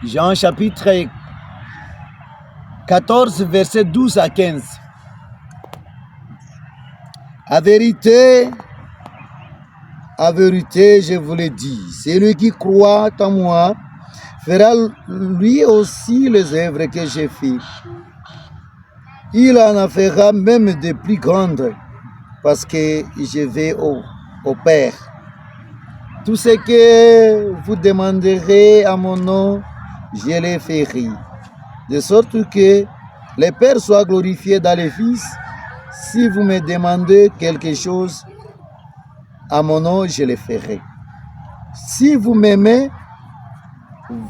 Jean chapitre 14, versets 12 à 15. À vérité, je vous le dis, celui qui croit en moi fera lui aussi les œuvres que j'ai faites. Il en fera même de plus grandes, parce que je vais au Père. Tout ce que vous demanderez à mon nom, je le ferai, de sorte que le Père soit glorifié dans le Fils. Si vous me demandez quelque chose à mon nom, je le ferai. Si vous m'aimez,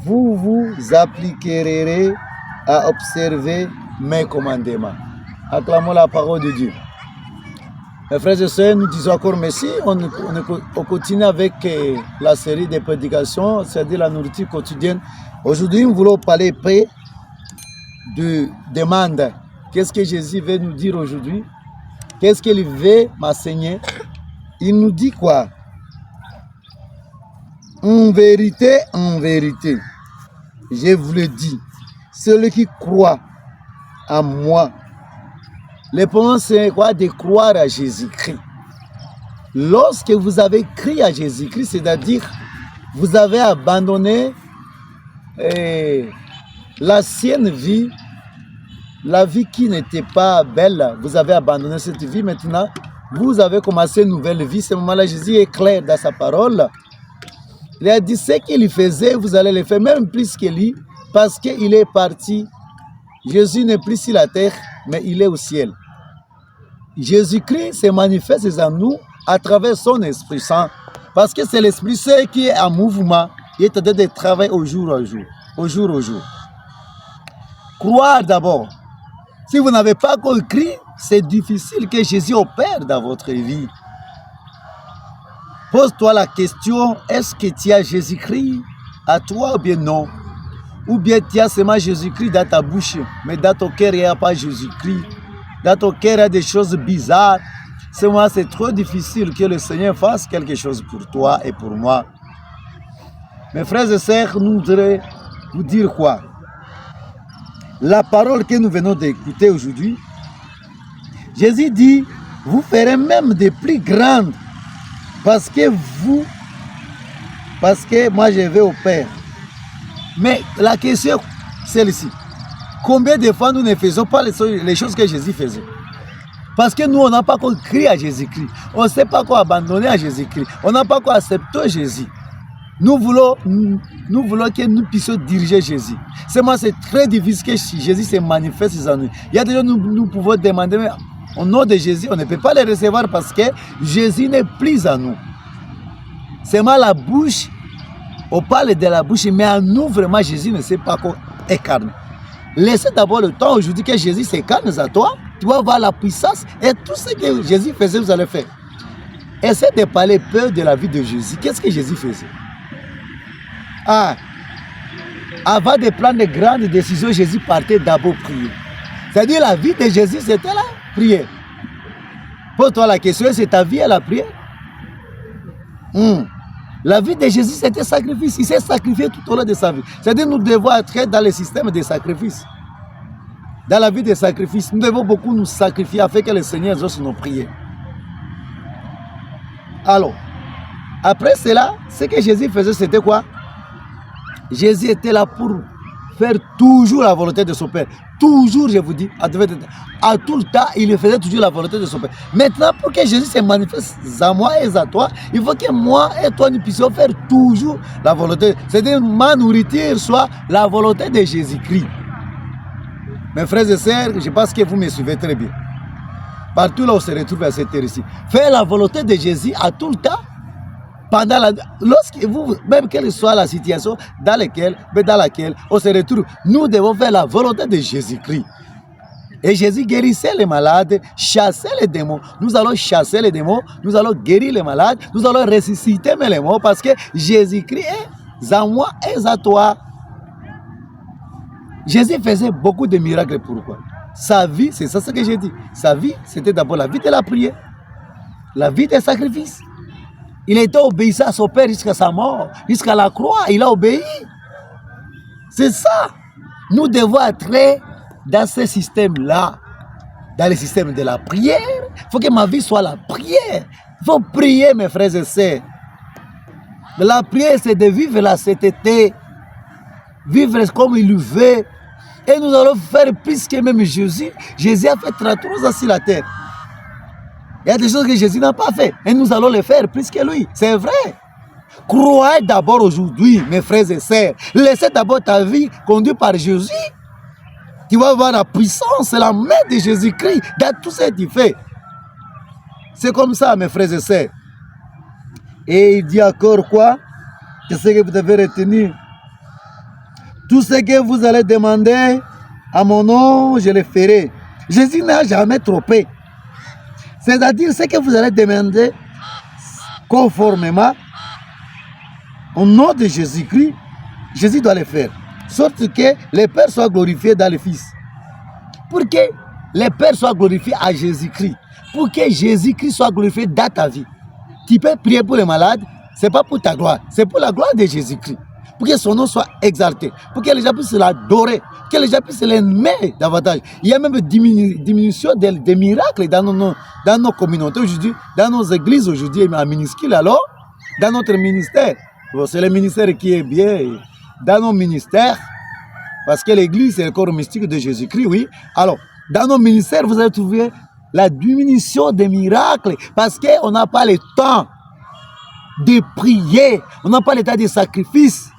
vous vous appliquerez à observer mes commandements. Acclamons la parole de Dieu. Mes frères et sœurs, nous disons encore merci. On continue avec la série de prédications, c'est-à-dire la nourriture quotidienne. Aujourd'hui, nous voulons parler de demande. Qu'est-ce que Jésus veut nous dire aujourd'hui? Qu'est-ce qu'il veut m'enseigner? Il nous dit quoi? En vérité, je vous le dis, celui qui croit en moi. Le point, c'est quoi? De croire à Jésus-Christ. Lorsque vous avez cru à Jésus-Christ, c'est-à-dire vous avez abandonné l'ancienne vie, la vie qui n'était pas belle, vous avez abandonné cette vie. Maintenant, vous avez commencé une nouvelle vie. Ce moment-là, Jésus est clair dans sa parole. Il a dit ce qu'il faisait, vous allez le faire, même plus que lui, parce qu'il est parti. Jésus n'est plus sur la terre, mais il est au ciel. Jésus-Christ se manifeste en nous à travers son Esprit Saint, parce que c'est l'Esprit Saint qui est en mouvement, il est en train de travailler au jour au jour. Croire d'abord. Si vous n'avez pas compris, c'est difficile que Jésus opère dans votre vie. Pose-toi la question, est-ce que tu as Jésus-Christ à toi ou bien non? Ou bien tu as seulement Jésus-Christ dans ta bouche, mais dans ton cœur, il n'y a pas Jésus-Christ. Dans ton cœur, il y a des choses bizarres. C'est trop difficile que le Seigneur fasse quelque chose pour toi et pour moi. Mes frères et sœurs, nous voudrions vous dire quoi? La parole que nous venons d'écouter aujourd'hui, Jésus dit, vous ferez même des plus grandes, parce que moi je vais au Père. Mais la question, c'est celle-ci. Combien de fois nous ne faisons pas les choses que Jésus faisait? Parce que nous, on n'a pas encore crié à Jésus-Christ. On ne sait pas quoi abandonner à Jésus-Christ. On n'a pas quoi accepter Jésus. Nous voulons que nous puissions diriger Jésus. C'est très difficile que Jésus se manifeste en nous. Il y a des gens nous pouvons demander, mais au nom de Jésus, on ne peut pas les recevoir parce que Jésus n'est plus en nous. C'est la bouche, on parle de la bouche, mais en nous, vraiment, Jésus ne sait pas quoi incarner. Laissez d'abord le temps aujourd'hui que Jésus s'incarne à toi. Tu vas voir la puissance et tout ce que Jésus faisait, vous allez faire. Essayez de parler peu de la vie de Jésus. Qu'est-ce que Jésus faisait? Avant de prendre de grandes décisions, Jésus partait d'abord prier. C'est-à-dire la vie de Jésus, c'était la prière. Pose-toi la question, c'est ta vie à la prière? La vie de Jésus, c'était sacrifice. Il s'est sacrifié tout au long de sa vie. C'est-à-dire nous devons être dans le système de sacrifice. Dans la vie de sacrifice, nous devons beaucoup nous sacrifier afin que le Seigneur exauce nos prières. Alors, après cela, ce que Jésus faisait, c'était quoi? Jésus était là pour faire toujours la volonté de son Père. Toujours, je vous dis, à tout le temps, il faisait toujours la volonté de son Père. Maintenant, pour que Jésus se manifeste à moi et à toi, il faut que moi et toi, nous puissions faire toujours la volonté. C'est-à-dire, ma nourriture soit la volonté de Jésus-Christ. Mes frères et sœurs, je pense que vous me suivez très bien. Partout là où on se retrouve à cette terre-ci. Faire la volonté de Jésus à tout le temps. Lorsque vous, même quelle soit la situation dans laquelle on se retrouve, nous devons faire la volonté de Jésus-Christ. Et Jésus guérissait les malades, chassait les démons. Nous allons chasser les démons, nous allons guérir les malades, nous allons ressusciter les morts parce que Jésus-Christ est à moi et à toi. Jésus faisait beaucoup de miracles. Pourquoi? Sa vie, c'est ça ce que j'ai dit. Sa vie, c'était d'abord la vie de la prière, la vie des sacrifices. Il était obéissant à son Père jusqu'à sa mort, jusqu'à la croix, il a obéi. C'est ça. Nous devons entrer dans ce système-là, dans le système de la prière. Il faut que ma vie soit la prière. Il faut prier, mes frères et sœurs. La prière, c'est de vivre la sainteté, vivre comme il le veut. Et nous allons faire plus que même Jésus. Jésus a fait 33 ans sur la terre. Il y a des choses que Jésus n'a pas fait. Et nous allons les faire plus que lui. C'est vrai. Croyez d'abord aujourd'hui, mes frères et sœurs. Laissez d'abord ta vie conduite par Jésus. Tu vas voir la puissance, la main de Jésus-Christ dans tout ce qu'il fait. C'est comme ça, mes frères et sœurs. Et il dit encore quoi? Qu'est-ce que vous devez retenir? Tout ce que vous allez demander à mon nom, je le ferai. Jésus n'a jamais trompé. C'est-à-dire, ce que vous allez demander conformément au nom de Jésus-Christ, Jésus doit le faire. Sorte que le Père soit glorifié dans le Fils. Pour que le Père soit glorifié à Jésus-Christ. Pour que Jésus-Christ soit glorifié dans ta vie. Tu peux prier pour les malades, ce n'est pas pour ta gloire, c'est pour la gloire de Jésus-Christ. Pour que son nom soit exalté, pour que les gens puissent l'adorer, que les gens puissent l'aimer davantage. Il y a même une diminution des miracles dans nos communautés aujourd'hui, dans nos églises aujourd'hui, en minuscule alors, dans notre ministère. Bon, c'est le ministère qui est bien dans nos ministères, parce que l'église c'est le corps mystique de Jésus-Christ, oui. Alors, dans nos ministères, vous allez trouver la diminution des miracles, parce qu'on n'a pas le temps de prier, on n'a pas le temps de sacrifice.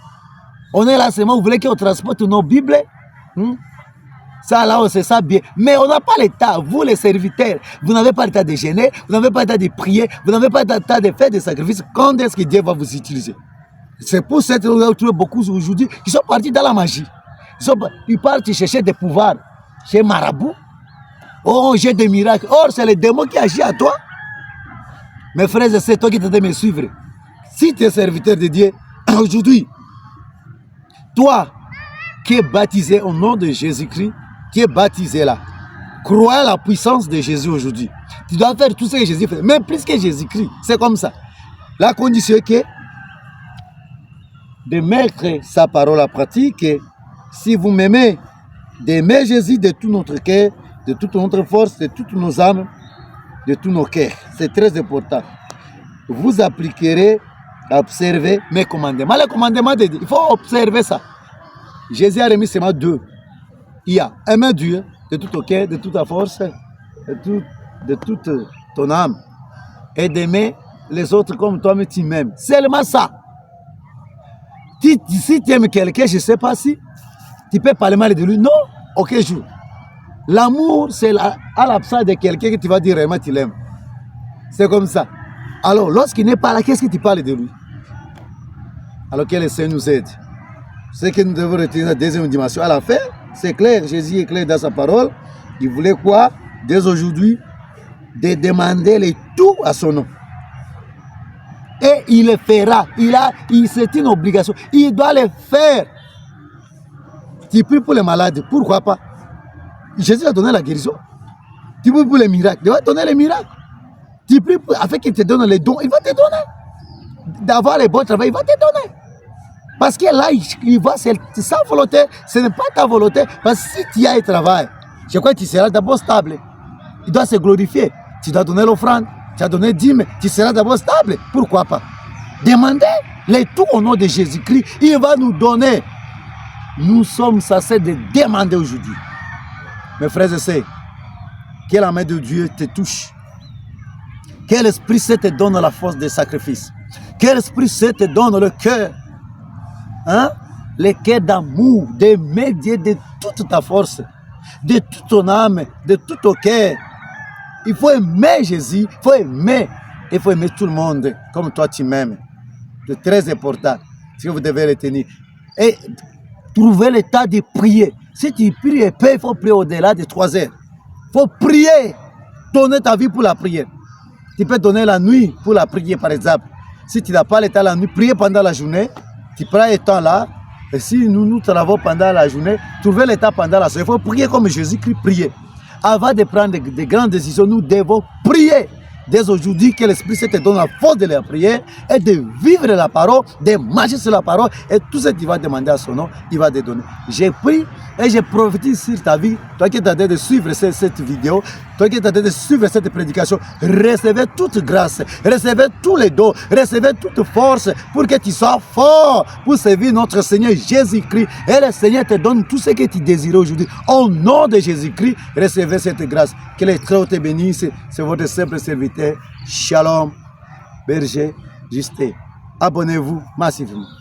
On est là seulement, vous voulez qu'on transporte nos Bibles? Ça là, c'est ça bien. Mais on n'a pas le temps, vous les serviteurs, vous n'avez pas le temps de gêner, vous n'avez pas le temps de prier, vous n'avez pas le temps de faire des sacrifices. Quand est-ce que Dieu va vous utiliser? C'est pour ça que vous avez trouvé beaucoup aujourd'hui qui sont partis dans la magie. Ils partent chercher des pouvoirs chez Marabout. Oh, j'ai des miracles. Or, c'est le démon qui agit à toi. Mes frères, c'est toi qui t'as me suivre. Si tu es serviteur de Dieu, aujourd'hui, toi qui es baptisé au nom de Jésus-Christ, qui es baptisé là, crois à la puissance de Jésus aujourd'hui. Tu dois faire tout ce que Jésus fait, même plus que Jésus-Christ. C'est comme ça. La condition est que de mettre sa parole en pratique, si vous m'aimez, d'aimer Jésus de tout notre cœur, de toute notre force, de toutes nos âmes, de tous nos cœurs. C'est très important. Vous appliquerez à observer mes commandements. Les commandements de Dieu, il faut observer ça. Jésus a remis seulement deux. Il y a aimer Dieu de tout ton cœur, de toute ta force, de toute ton âme. Et d'aimer les autres comme toi-même tu m'aimes. Seulement ça. Si tu aimes quelqu'un, je ne sais pas si tu peux parler mal de lui. Non, aucun jour. L'amour, c'est à l'absence de quelqu'un que tu vas dire vraiment tu l'aimes. C'est comme ça. Alors, lorsqu'il n'est pas là, qu'est-ce que tu parles de lui? Alors que le Seigneur nous aide. Ce que nous devons retenir dans la deuxième dimension. À la fin, c'est clair, Jésus est clair dans sa parole. Il voulait quoi? Dès aujourd'hui, de demander le tout à son nom. Et il le fera. C'est une obligation. Il doit le faire. Tu pries pour les malades. Pourquoi pas? Jésus a donné la guérison. Tu pries pour les miracles. Il va te donner les miracles. Tu pries afin qu'il te donne les dons. Il va te donner. D'avoir les bons travaux, il va te donner. Parce que là, il va, c'est sa volonté. Ce n'est pas ta volonté. Parce que si tu as un travail, je crois que tu seras d'abord stable. Il doit se glorifier. Tu dois donner l'offrande. Tu as donné 10 000. Tu seras d'abord stable. Pourquoi pas? Demandez les tout au nom de Jésus-Christ. Il va nous donner. Nous sommes censés de demander aujourd'hui. Mes frères et sœurs, que la main de Dieu te touche. Que l'Esprit Saint te donne la force de sacrifice. Que l'Esprit Saint te donne le cœur. Hein? Le cœur d'amour, d'aimer Dieu de toute ta force, de toute ton âme, de tout ton cœur. Il faut aimer Jésus, il faut aimer tout le monde comme toi tu m'aimes. C'est très important, ce que vous devez retenir. Et trouver le temps de prier. Si tu pries et payes, il faut prier au-delà de 3 heures. Il faut prier, donner ta vie pour la prière. Tu peux donner la nuit pour la prière, par exemple. Si tu n'as pas le temps la nuit, prier pendant la journée. Tu prends le temps là. Et si nous travaillons pendant la journée, trouver le temps pendant la soirée. Il faut prier comme Jésus-Christ priait. Avant de prendre de grandes décisions, nous devons prier. dès aujourd'hui, que l'Esprit Saint te donne la force de la prière et de vivre la parole, de marcher sur la parole. Et tout ce que tu vas demander à son nom, il va te donner. J'ai pris et je prophétise sur ta vie. Toi qui es en train de suivre cette vidéo, toi qui es en train de suivre cette prédication, recevez toute grâce, recevez tous les dons, recevez toute force pour que tu sois fort pour servir notre Seigneur Jésus-Christ. Et le Seigneur te donne tout ce que tu désires aujourd'hui. Au nom de Jésus-Christ, recevez cette grâce. Que les très te bénisse. C'est votre simple serviteur. Shalom, berger, Justin. Abonnez-vous massivement.